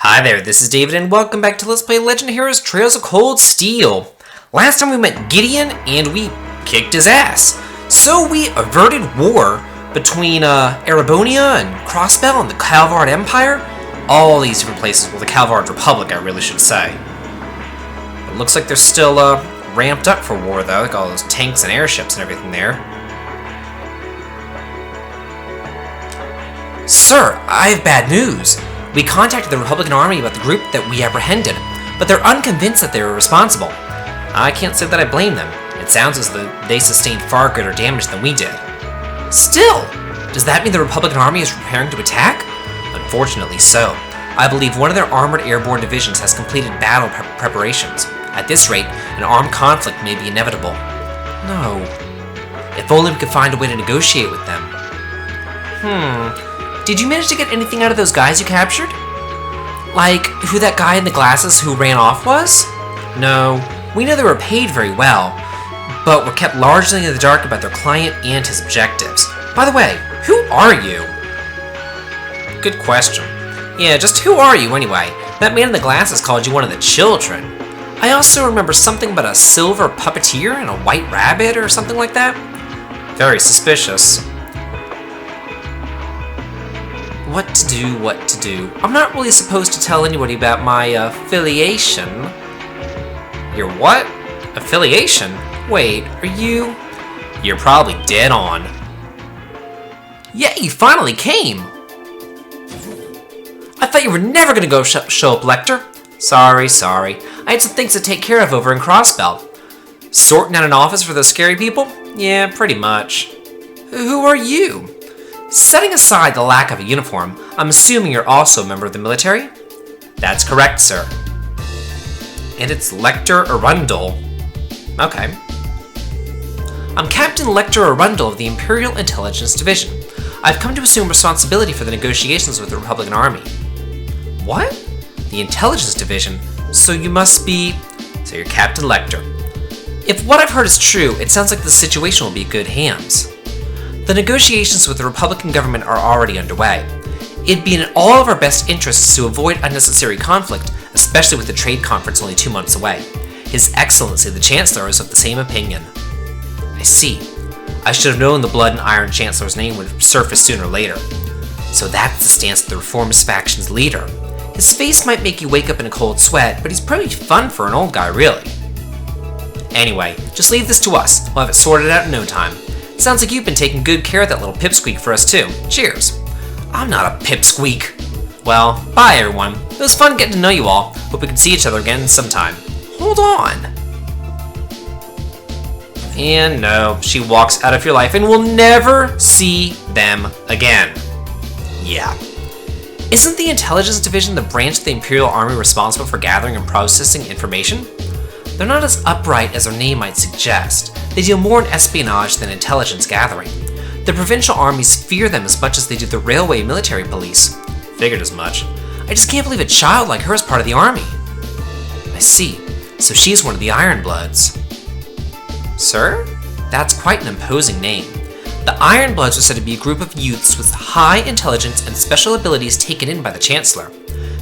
Hi there, this is David, and welcome back to Let's Play Legend of Heroes Trails of Cold Steel. Last time we met Gideon, and we kicked his ass. So we averted war between Erebonia and Crossbell and the Calvard Empire. All these different places, well, the Calvard Republic, I really should say. It looks like they're still ramped up for war, though, like all those tanks and airships and everything there. Sir, I have bad news. We contacted the Republican Army about the group that we apprehended, but they're unconvinced that they were responsible. I can't say that I blame them. It sounds as though they sustained far greater damage than we did. Still, does that mean the Republican Army is preparing to attack? Unfortunately so. I believe one of their armored airborne divisions has completed battle preparations. At this rate, an armed conflict may be inevitable. No. If only we could find a way to negotiate with them. Did you manage to get anything out of those guys you captured? Like, who that guy in the glasses who ran off was? No, we know they were paid very well, but were kept largely in the dark about their client and his objectives. By the way, who are you? Good question. Yeah, just who are you anyway? That man in the glasses called you one of the children. I also remember something about a silver puppeteer and a white rabbit or something like that. Very suspicious. What to do. I'm not really supposed to tell anybody about my affiliation. Your what? Affiliation? Wait, are you? You're probably dead on. Yeah, you finally came! I thought you were never gonna go show up, Lecter. Sorry. I had some things to take care of over in Crossbell. Sorting out an office for those scary people? Yeah, pretty much. Who are you? Setting aside the lack of a uniform, I'm assuming you're also a member of the military? That's correct, sir. And it's Lecter Arundel. Okay. I'm Captain Lecter Arundel of the Imperial Intelligence Division. I've come to assume responsibility for the negotiations with the Republican Army. What? The Intelligence Division? So you must be... So you're Captain Lecter. If what I've heard is true, it sounds like the situation will be in good hands. The negotiations with the Republican government are already underway. It'd be in all of our best interests to avoid unnecessary conflict, especially with the trade conference only 2 months away. His Excellency the Chancellor is of the same opinion. I see. I should have known the Blood and Iron Chancellor's name would surface sooner or later. So that's the stance of the Reformist faction's leader. His face might make you wake up in a cold sweat, but he's pretty fun for an old guy, really. Anyway, just leave this to us. We'll have it sorted out in no time. Sounds like you've been taking good care of that little pipsqueak for us too. Cheers. I'm not a pipsqueak. Well, bye everyone. It was fun getting to know you all. Hope we can see each other again sometime. Hold on. And no, she walks out of your life and we'll never see them again. Yeah. Isn't the Intelligence Division the branch of the Imperial Army responsible for gathering and processing information? They're not as upright as their name might suggest. They deal more in espionage than intelligence gathering. The provincial armies fear them as much as they do the railway military police. Figured as much. I just can't believe a child like her is part of the army. I see. So she's one of the Ironbloods. Sir? That's quite an imposing name. The Ironbloods are said to be a group of youths with high intelligence and special abilities taken in by the Chancellor.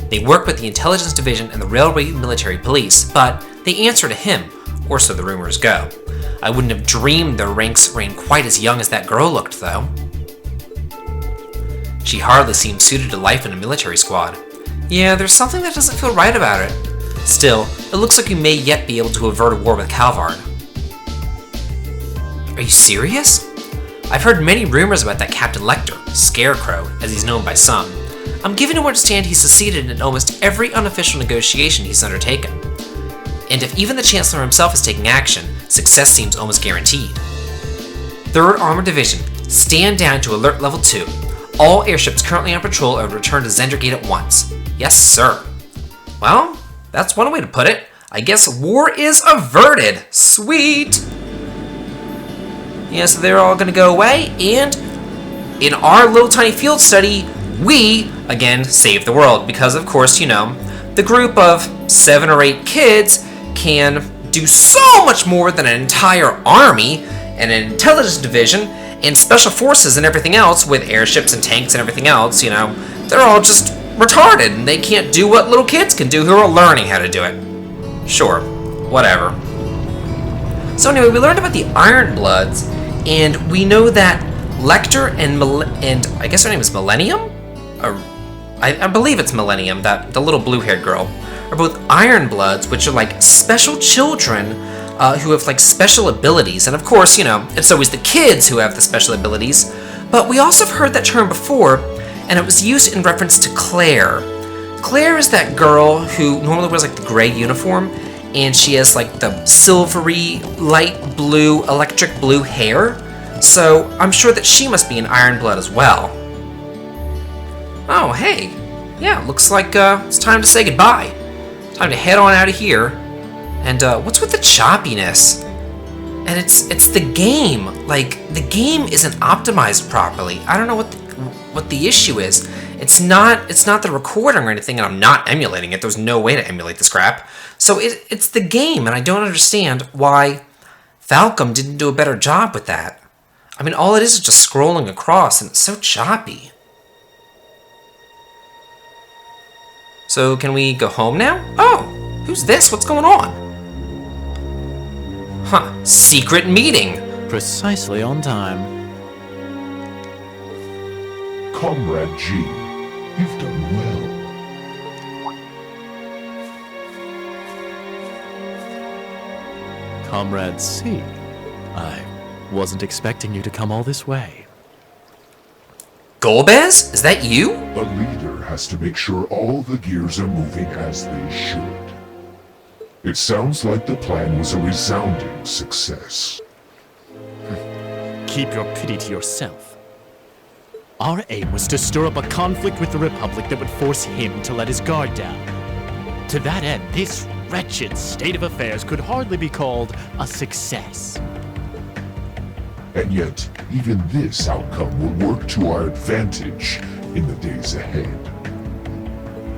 They work with the Intelligence Division and the Railway Military Police, but they answer to him, or so the rumors go. I wouldn't have dreamed their ranks ran quite as young as that girl looked, though. She hardly seemed suited to life in a military squad. Yeah, there's something that doesn't feel right about it. Still, it looks like we may yet be able to avert a war with Calvard. Are you serious? I've heard many rumors about that Captain Lecter, Scarecrow, as he's known by some. I'm given to understand he's succeeded in almost every unofficial negotiation he's undertaken. And if even the Chancellor himself is taking action, success seems almost guaranteed. 3rd Armored Division, stand down to Alert Level 2. All airships currently on patrol are to return to Zendergate at once. Yes, sir. Well, that's one way to put it. I guess war is averted. Sweet! Yeah, so they're all gonna go away, and in our little tiny field study, we, again, save the world. Because, of course, you know, the group of 7 or 8 kids can do so much more than an entire army and an intelligence division and special forces and everything else with airships and tanks and everything else, you know. They're all just retarded and they can't do what little kids can do who are learning how to do it. Sure, whatever. So anyway, we learned about the Iron Bloods, and we know that Lecter and I guess her name is Millennium? Or, I believe it's Millennium, the little blue-haired girl, are both Iron Bloods, which are like special children who have like special abilities. And of course, it's always the kids who have the special abilities. But we also have heard that term before, and it was used in reference to Claire. Claire is that girl who normally wears like the gray uniform, and she has like the silvery, light blue, electric blue hair. So I'm sure that she must be an Iron Blood as well. Oh, hey. Yeah, looks like it's time to say goodbye. Time to head on out of here. And what's with the choppiness? And it's the game. Like, the game isn't optimized properly. I don't know what the issue is. It's not the recording or anything, and I'm not emulating it. There's no way to emulate this crap. So it's the game, and I don't understand why Falcom didn't do a better job with that. I mean, all it is just scrolling across, and it's so choppy. So, can we go home now? Oh, who's this? What's going on? Huh, secret meeting. Precisely on time. Comrade G, you've done well. Comrade C, I wasn't expecting you to come all this way. Golbez? Is that you? A leader has to make sure all the gears are moving as they should. It sounds like the plan was a resounding success. Keep your pity to yourself. Our aim was to stir up a conflict with the Republic that would force him to let his guard down. To that end, this wretched state of affairs could hardly be called a success. And yet, even this outcome will work to our advantage in the days ahead.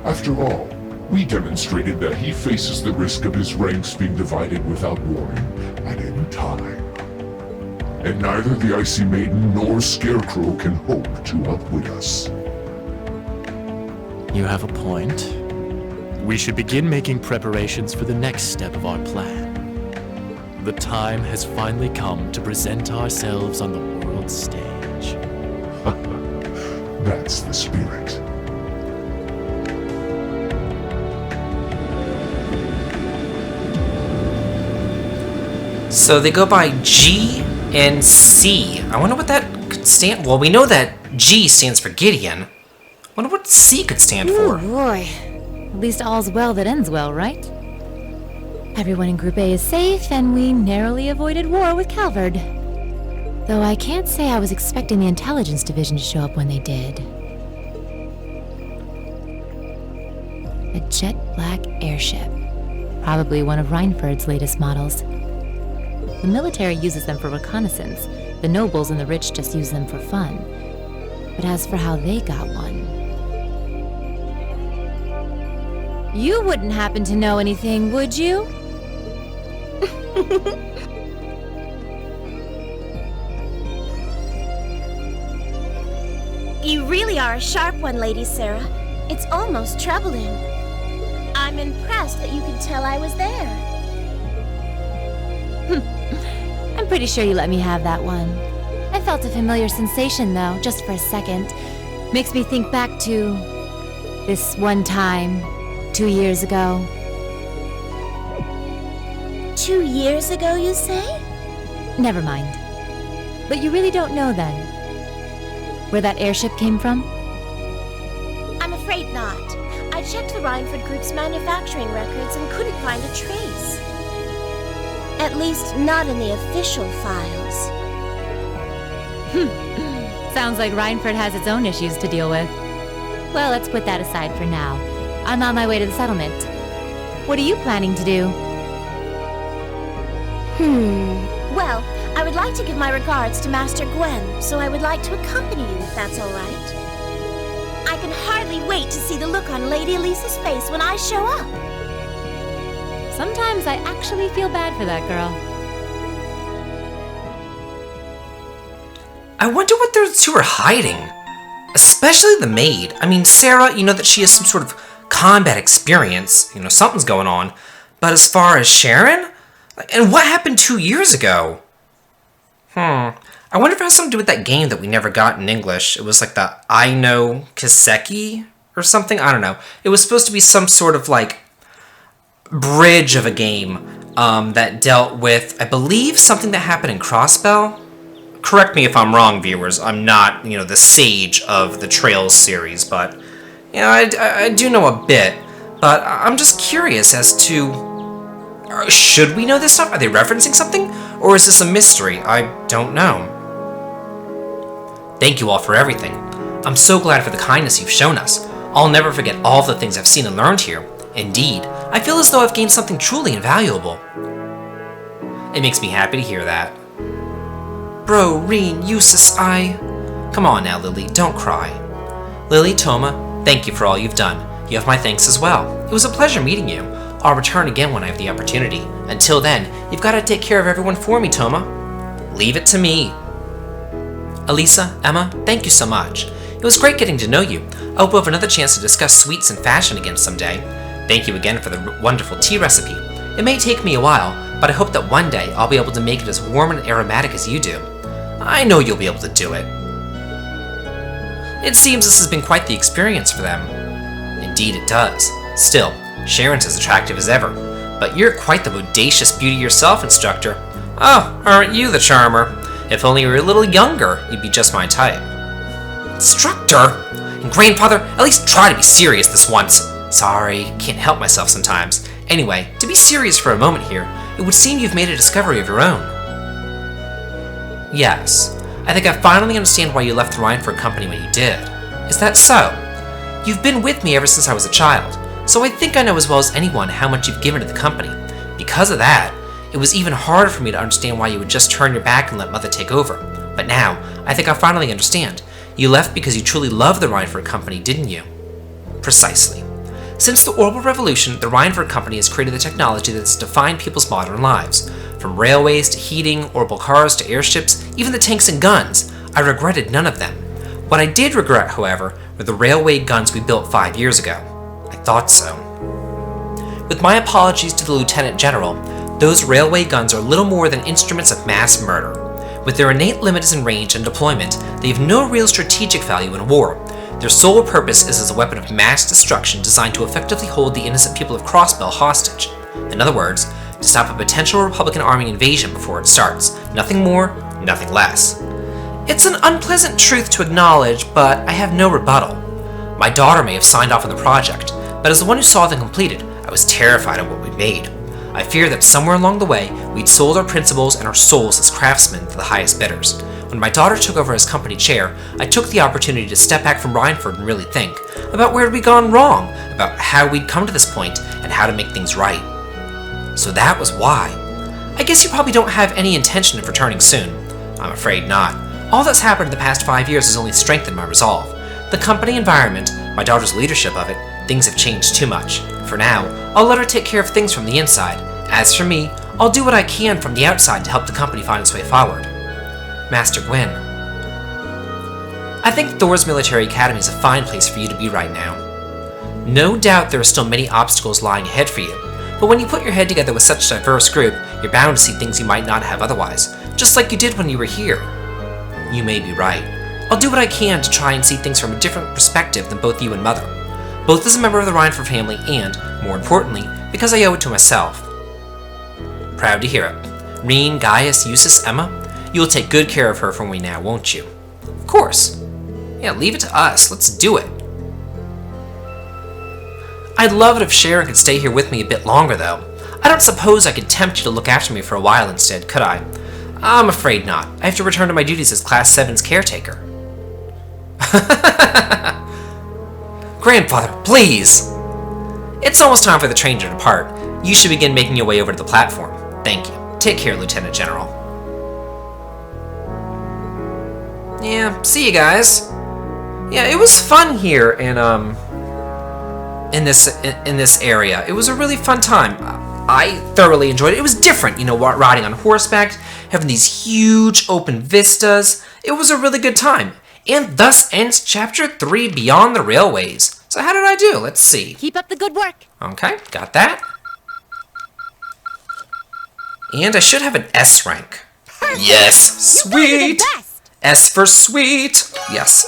After all, we demonstrated that he faces the risk of his ranks being divided without warning at any time. And neither the Icy Maiden nor Scarecrow can hope to outwit us. You have a point. We should begin making preparations for the next step of our plan. The time has finally come to present ourselves on the world stage. That's the spirit. So they go by G and C. I wonder what that could stand. Well, we know that G stands for Gideon. I wonder what C could stand for. Oh boy. At least all's well that ends well, right? Everyone in Group A is safe, and we narrowly avoided war with Calvard. Though I can't say I was expecting the Intelligence Division to show up when they did. A jet black airship. Probably one of Reinford's latest models. The military uses them for reconnaissance. The nobles and the rich just use them for fun. But as for how they got one... You wouldn't happen to know anything, would you? You really are a sharp one, Lady Sarah. It's almost troubling. I'm impressed that you could tell I was there. I'm pretty sure you let me have that one. I felt a familiar sensation, though, just for a second. Makes me think back to... this one time, 2 years ago. 2 years ago, you say? Never mind. But you really don't know, then? Where that airship came from? I'm afraid not. I checked the Reinford Group's manufacturing records and couldn't find a trace. At least, not in the official files. Sounds like Reinford has its own issues to deal with. Well, let's put that aside for now. I'm on my way to the settlement. What are you planning to do? Well, I would like to give my regards to Master Gwen, so I would like to accompany you if that's all right. I can hardly wait to see the look on Lady Elisa's face when I show up. Sometimes I actually feel bad for that girl. I wonder what those two are hiding. Especially the maid. I mean, Sarah, you know that she has some sort of combat experience. You know, something's going on. But as far as Sharon? And what happened 2 years ago? I wonder if it has something to do with that game that we never got in English. It was like the I Know Kiseki or something? I don't know. It was supposed to be some sort of like bridge of a game that dealt with, I believe, something that happened in Crossbell. Correct me if I'm wrong, viewers. I'm not, the sage of the Trails series, but, I do know a bit. But I'm just curious as to, should we know this stuff? Are they referencing something? Or is this a mystery? I don't know. Thank you all for everything. I'm so glad for the kindness you've shown us. I'll never forget all the things I've seen and learned here. Indeed, I feel as though I've gained something truly invaluable. It makes me happy to hear that. Bro, Reen, Eustace, Come on now, Lily, don't cry. Lily, Toma, thank you for all you've done. You have my thanks as well. It was a pleasure meeting you. I'll return again when I have the opportunity. Until then, you've got to take care of everyone for me, Toma. Leave it to me. Elisa, Emma, thank you so much. It was great getting to know you. I hope we'll have another chance to discuss sweets and fashion again someday. Thank you again for the wonderful tea recipe. It may take me a while, but I hope that one day I'll be able to make it as warm and aromatic as you do. I know you'll be able to do it. It seems this has been quite the experience for them. Indeed it does. Still, Sharon's as attractive as ever, but you're quite the bodacious beauty yourself, Instructor. Oh, aren't you the charmer? If only you were a little younger, you'd be just my type. Instructor? And Grandfather, at least try to be serious this once. Sorry, can't help myself sometimes. Anyway, to be serious for a moment here, it would seem you've made a discovery of your own. Yes, I think I finally understand why you left the Rhineford Company when you did. Is that so? You've been with me ever since I was a child, so I think I know as well as anyone how much you've given to the company. Because of that, it was even harder for me to understand why you would just turn your back and let Mother take over. But now, I think I finally understand. You left because you truly loved the Rhineford Company, didn't you? Precisely. Since the Orbital Revolution, the Rhineford Company has created the technology that has defined people's modern lives. From railways to heating, orbital cars to airships, even the tanks and guns. I regretted none of them. What I did regret, however, were the railway guns we built 5 years ago. I thought so. With my apologies to the Lieutenant General, those railway guns are little more than instruments of mass murder. With their innate limits in range and deployment, they have no real strategic value in war. Their sole purpose is as a weapon of mass destruction designed to effectively hold the innocent people of Crossbell hostage. In other words, to stop a potential Republican Army invasion before it starts. Nothing more, nothing less. It's an unpleasant truth to acknowledge, but I have no rebuttal. My daughter may have signed off on the project, but as the one who saw them completed, I was terrified of what we'd made. I fear that somewhere along the way, we'd sold our principles and our souls as craftsmen to the highest bidders. When my daughter took over as company chair, I took the opportunity to step back from Rhineford and really think about where we'd gone wrong, about how we'd come to this point, and how to make things right. So that was why. I guess you probably don't have any intention of returning soon. I'm afraid not. All that's happened in the past 5 years has only strengthened my resolve. The company environment, my daughter's leadership of it, things have changed too much. For now, I'll let her take care of things from the inside. As for me, I'll do what I can from the outside to help the company find its way forward. Master Gwyn. I think Thor's Military Academy is a fine place for you to be right now. No doubt there are still many obstacles lying ahead for you, but when you put your head together with such a diverse group, you're bound to see things you might not have otherwise, just like you did when you were here. You may be right. I'll do what I can to try and see things from a different perspective than both you and Mother, both as a member of the Rhineford family and, more importantly, because I owe it to myself. Proud to hear it. Reen, Gaius, Eustace, Emma, you'll take good care of her from me now, won't you? Of course. Yeah, leave it to us. Let's do it. I'd love it if Sharon could stay here with me a bit longer, though. I don't suppose I could tempt you to look after me for a while instead, could I? I'm afraid not. I have to return to my duties as Class 7's caretaker. Grandfather, please! It's almost time for the train to depart. You should begin making your way over to the platform. Thank you. Take care, Lieutenant General. Yeah, see you guys. Yeah, it was fun here in this area. It was a really fun time. I thoroughly enjoyed it. It was different, riding on horseback, having these huge open vistas. It was a really good time. And thus ends Chapter 3, Beyond the Railways. So how did I do? Let's see. Keep up the good work. Okay, got that. And I should have an S rank. Perfect. Yes, You guys are the sweet. best. S for sweet. Yes.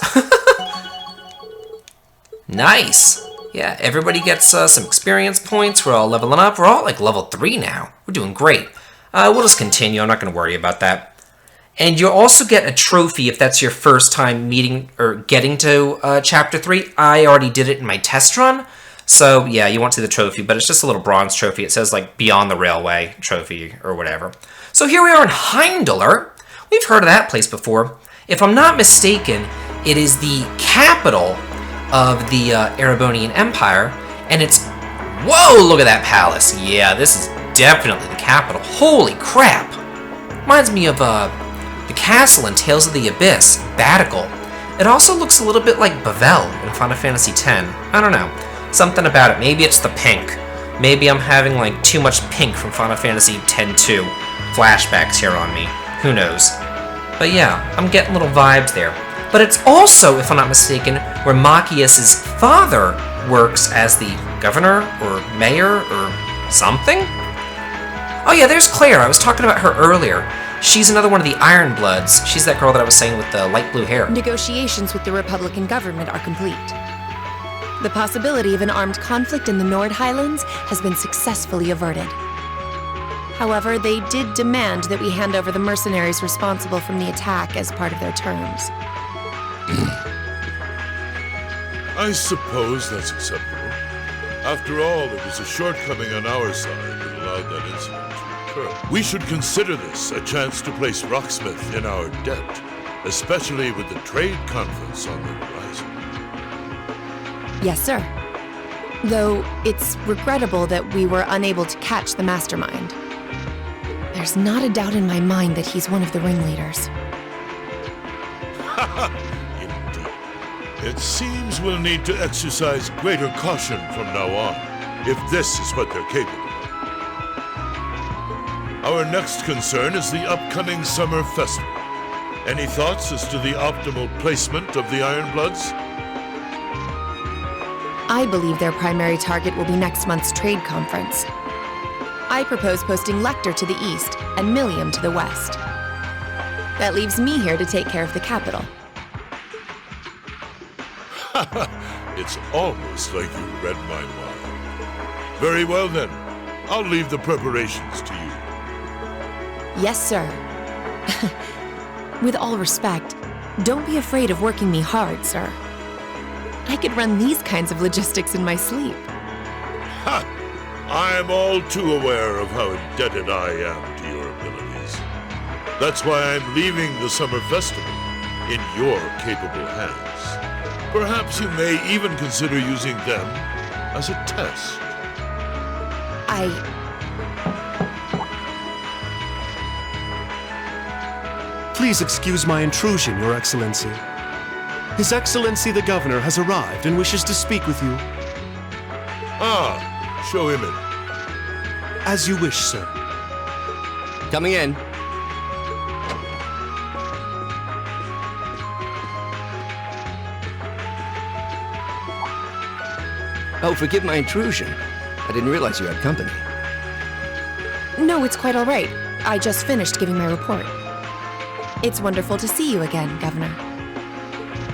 Nice. Yeah, everybody gets some experience points. We're all leveling up. We're all like level 3 now. We're doing great. We'll just continue. I'm not going to worry about that. And you'll also get a trophy if that's your first time meeting or getting to Chapter 3. I already did it in my test run. So, yeah, you won't see the trophy, but it's just a little bronze trophy. It says, like, Beyond the Railway trophy or whatever. So here we are in Heimdallr. We've heard of that place before. If I'm not mistaken, it is the capital of the Erebonian Empire, and it's... Whoa, look at that palace. Yeah, this is definitely the capital. Holy crap. Reminds me of the castle in Tales of the Abyss, Batical. It also looks a little bit like Bavel in Final Fantasy X. I don't know. Something about it. Maybe it's the pink. Maybe I'm having like too much pink from Final Fantasy X-2 flashbacks here on me. Who knows? But yeah, I'm getting little vibes there. But it's also, if I'm not mistaken, where Machias's father works as the governor or mayor or something? Oh yeah, there's Claire. I was talking about her earlier. She's another one of the Iron Bloods. She's that girl that I was saying with the light blue hair. Negotiations with the Republican government are complete. The possibility of an armed conflict in the Nord Highlands has been successfully averted. However, they did demand that we hand over the mercenaries responsible from the attack as part of their terms. I suppose that's acceptable. After all, it was a shortcoming on our side that allowed that incident to occur. We should consider this a chance to place Rocksmith in our debt, especially with the trade conference on the horizon. Yes, sir. Though it's regrettable that we were unable to catch the mastermind. There's not a doubt in my mind that he's one of the ringleaders. Indeed. It seems we'll need to exercise greater caution from now on, if this is what they're capable of. Our next concern is the upcoming summer festival. Any thoughts as to the optimal placement of the Ironbloods? I believe their primary target will be next month's trade conference. I propose posting Lecter to the east and Millium to the west. That leaves me here to take care of the capital. It's almost like you read my mind. Very well then. I'll leave the preparations to you. Yes, sir. With all respect, don't be afraid of working me hard, sir. I could run these kinds of logistics in my sleep. Ha! I'm all too aware of how indebted I am to your abilities. That's why I'm leaving the summer festival in your capable hands. Perhaps you may even consider using them as a test. Please excuse my intrusion, Your Excellency. His Excellency the Governor has arrived and wishes to speak with you. Ah, show him in. As you wish, sir. Coming in. Oh, forgive my intrusion. I didn't realize you had company. No, it's quite all right. I just finished giving my report. It's wonderful to see you again, Governor.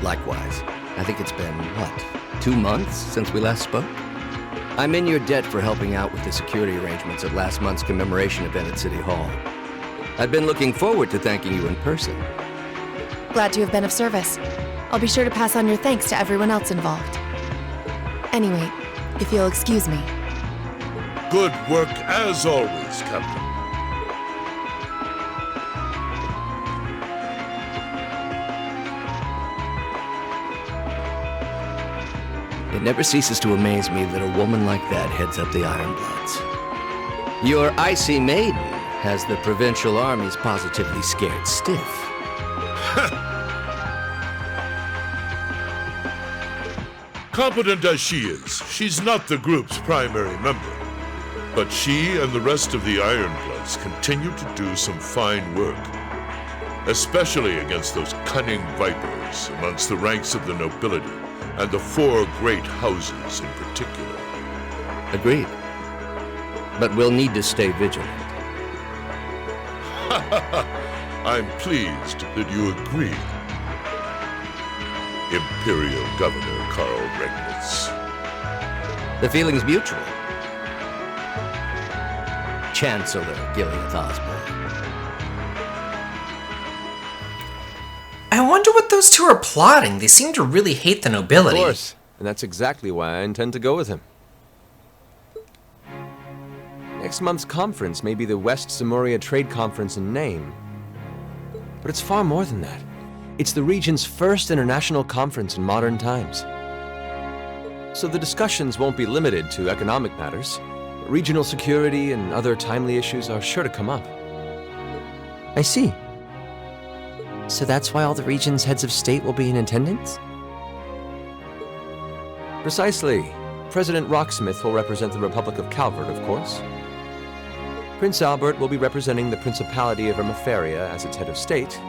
Likewise. I think it's been, what, 2 months since we last spoke? I'm in your debt for helping out with the security arrangements at last month's commemoration event at City Hall. I've been looking forward to thanking you in person. Glad to have been of service. I'll be sure to pass on your thanks to everyone else involved. Anyway, if you'll excuse me. Good work as always, Captain. It never ceases to amaze me that a woman like that heads up the Ironbloods. Your icy maiden has the provincial armies positively scared stiff. Competent as she is, she's not the group's primary member. But she and the rest of the Ironbloods continue to do some fine work. especially against those cunning vipers amongst the ranks of the nobility and the four great houses in particular. Agreed. But we'll need to stay vigilant. I'm pleased that you agree, Imperial Governor Karl Regnitz. The feeling's mutual. Chancellor Gileath Osborne. I wonder what those two are plotting. They seem to really hate the nobility. Of course, and that's exactly why I intend to go with him. Next month's conference may be the West Zamoria Trade Conference in name, but it's far more than that. It's the region's first international conference in modern times. So the discussions won't be limited to economic matters. Regional security and other timely issues are sure to come up. I see. So that's why all the region's heads of state will be in attendance? Precisely. President Rocksmith will represent the Republic of Calvert, of course. Prince Albert will be representing the Principality of Ermaferia as its head of state.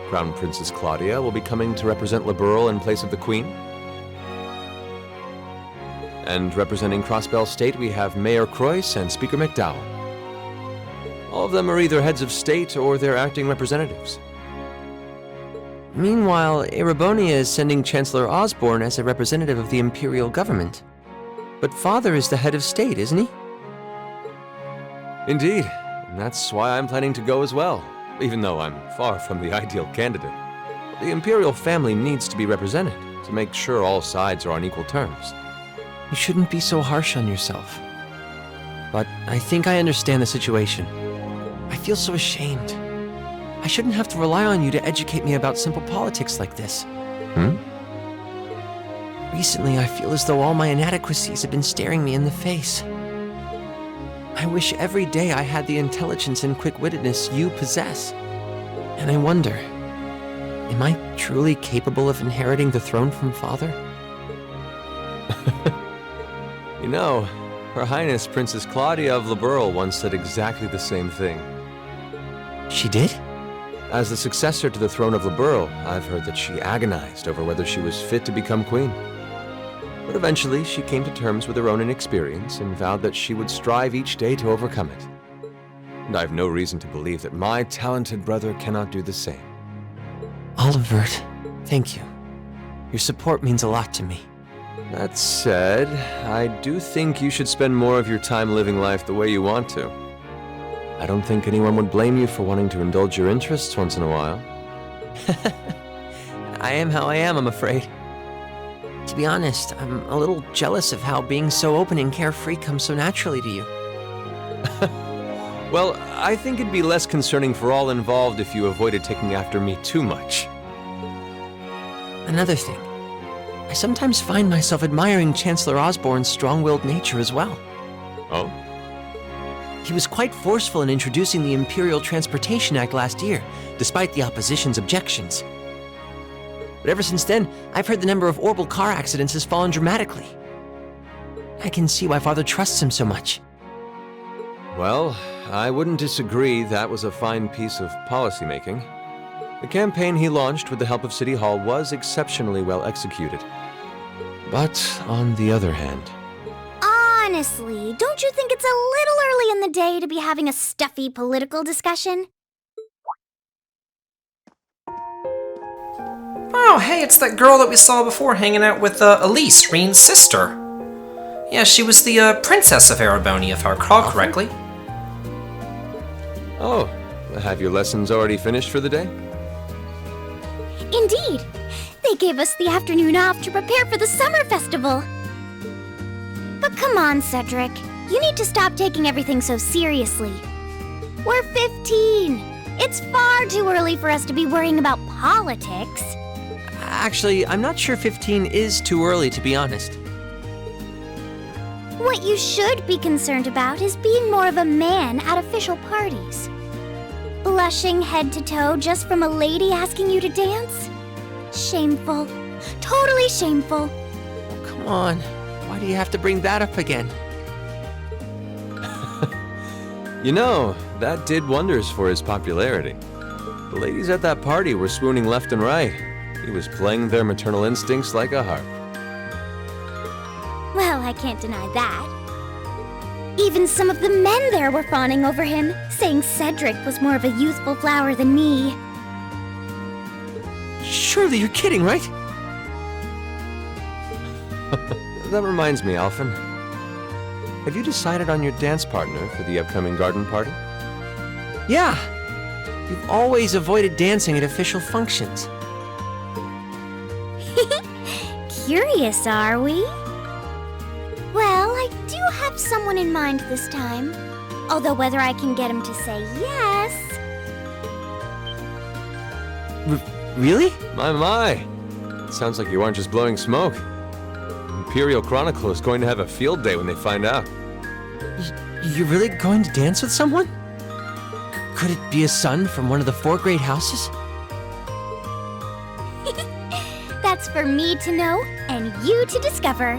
Crown Princess Claudia will be coming to represent Liberl in place of the Queen. And representing Crossbell State, we have Mayor Croyce and Speaker McDowell. All of them are either heads of state or their acting representatives. Meanwhile, Erebonia is sending Chancellor Osborne as a representative of the Imperial government. But Father is the head of state, isn't he? Indeed, and that's why I'm planning to go as well, even though I'm far from the ideal candidate. The Imperial family needs to be represented to make sure all sides are on equal terms. You shouldn't be so harsh on yourself. But I think I understand the situation. I feel so ashamed. I shouldn't have to rely on you to educate me about simple politics like this. Recently, I feel as though all my inadequacies have been staring me in the face. I wish every day I had the intelligence and quick-wittedness you possess. And I wonder, am I truly capable of inheriting the throne from Father? You know, Her Highness Princess Claudia of Liberl once said exactly the same thing. She did? As the successor to the throne of Liberl, I've heard that she agonized over whether she was fit to become queen. But eventually, she came to terms with her own inexperience and vowed that she would strive each day to overcome it. And I have no reason to believe that my talented brother cannot do the same. Olivert, thank you. Your support means a lot to me. That said, I do think you should spend more of your time living life the way you want to. I don't think anyone would blame you for wanting to indulge your interests once in a while. I am how I am, I'm afraid. To be honest, I'm a little jealous of how being so open and carefree comes so naturally to you. Well, I think it'd be less concerning for all involved if you avoided taking after me too much. Another thing, I sometimes find myself admiring Chancellor Osborne's strong-willed nature as well. Oh? He was quite forceful in introducing the Imperial Transportation Act last year, despite the opposition's objections. But ever since then, I've heard the number of orbital car accidents has fallen dramatically. I can see why Father trusts him so much. Well, I wouldn't disagree that was a fine piece of policymaking. The campaign he launched with the help of City Hall was exceptionally well executed. But on the other hand... Honestly, don't you think it's a little early in the day to be having a stuffy political discussion? Oh, hey, it's that girl that we saw before hanging out with Elise, Reen's sister. Yeah, she was the princess of Erebonia, if I recall correctly. Oh, have your lessons already finished for the day? Indeed. They gave us the afternoon off to prepare for the summer festival. But come on, Cedric. You need to stop taking everything so seriously. We're 15. It's far too early for us to be worrying about politics. Actually, I'm not sure 15 is too early, to be honest. What you should be concerned about is being more of a man at official parties. Blushing head to toe just from a lady asking you to dance? Shameful. Totally shameful. Oh, come on. Why do you have to bring that up again? You know, that did wonders for his popularity. The ladies at that party were swooning left and right. He was playing their maternal instincts like a harp. Well, I can't deny that. Even some of the men there were fawning over him, saying Cedric was more of a youthful flower than me. Surely you're kidding, right? That reminds me, Alphen. Have you decided on your dance partner for the upcoming garden party? Yeah. You've always avoided dancing at official functions. Curious, are we? Well, I do have someone in mind this time. Although whether I can get him to say yes... Really? My. Sounds like you aren't just blowing smoke. Imperial Chronicle is going to have a field day when they find out. You're really going to dance with someone? Could it be a son from one of the 4 great houses? That's for me to know and you to discover.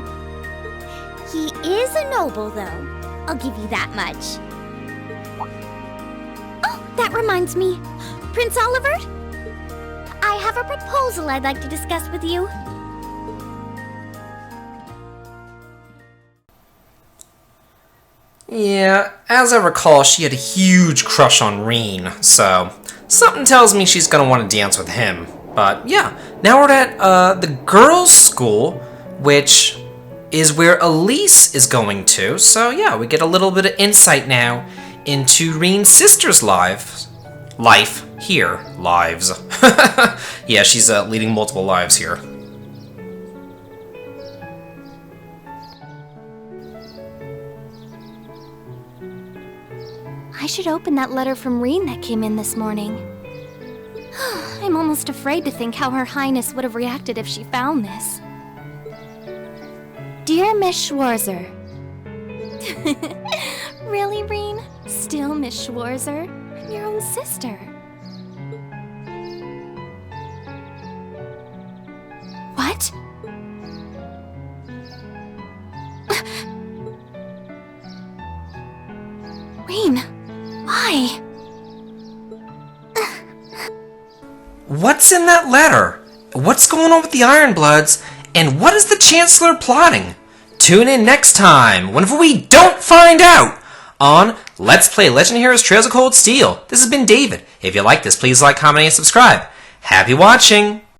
He is a noble, though. I'll give you that much. Oh, that reminds me. Prince Oliver? I have a proposal I'd like to discuss with you. Yeah, as I recall, she had a huge crush on Reen, so something tells me she's gonna want to dance with him. But yeah, now we're at the girls' school, which is where Elise is going to. So yeah, we get a little bit of insight now into Reen's sister's lives. Yeah, she's leading multiple lives here. I should open that letter from Reen that came in this morning. I'm almost afraid to think how Her Highness would have reacted if she found this. Dear Miss Schwarzer. Really, Reen? Still Miss Schwarzer? I'm your own sister. What? Reen, why? What's in that letter? What's going on with the Ironbloods? And what is the Chancellor plotting? Tune in next time, whenever we don't find out, on Let's Play Legend Heroes Trails of Cold Steel. This has been David. If you like this, please like, comment, and subscribe. Happy watching!